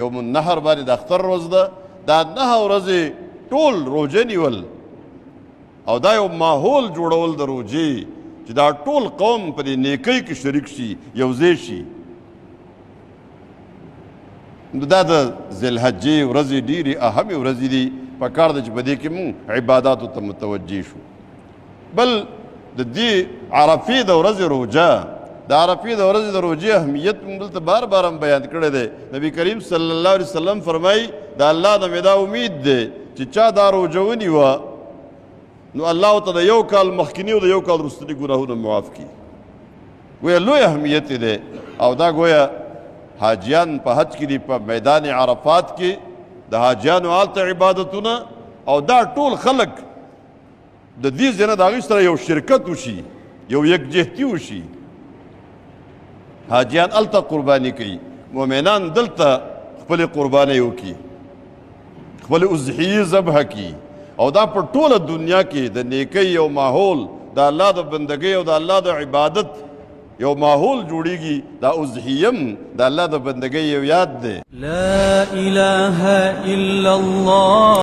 یوم النحر باندې د اختر ورځ ده دا 9 ورځې ټول روژه نیول او دا یو ماحول جوړول د روژې چې دا ټول قوم په دې نیکۍ کې شریک شي یو ځای شي. دا د ذوالحجې ورځې ډېرې اهمې ورځې دي پکار ده چې په دې کې موږ عباداتو ته متوجه شو. بل د دې عرفې د ورځې روژه د عرفې د ورځې د روژې اهمیت موږ دلته بار بار هم بیان کړی دی. نبی کریم صلی الله علیه وسلم فرمایي د الله نه مې دا امید دی چې چا دا روژه ونیوه نو الله ته د یو کال مخکیني او د یو کال وروستني ګناهونه معاف کړي. ګویا لوی اهمیت دی او دا ګویا حاجیان په حج کې دي په میدان عرفات کې د حاجیانو هلته عبادتونه او دا ټول خلک د دې ځای نه د هغوی سره یو شرکت وشي یو یکجهتي وشي. حاجیان هلته قرباني کوي مؤمنان دلته خپلې قربانۍ وکړي خپلې اضحیې ذبح کړي او دا په ټوله دنیا کې د نیکۍ یو ماحول د الله د بندګۍ او د الله د عبادت یو ماحول جوړیږي. دا اضحیم د الله د بندګۍ یو یاد دی. لا اله الا الله.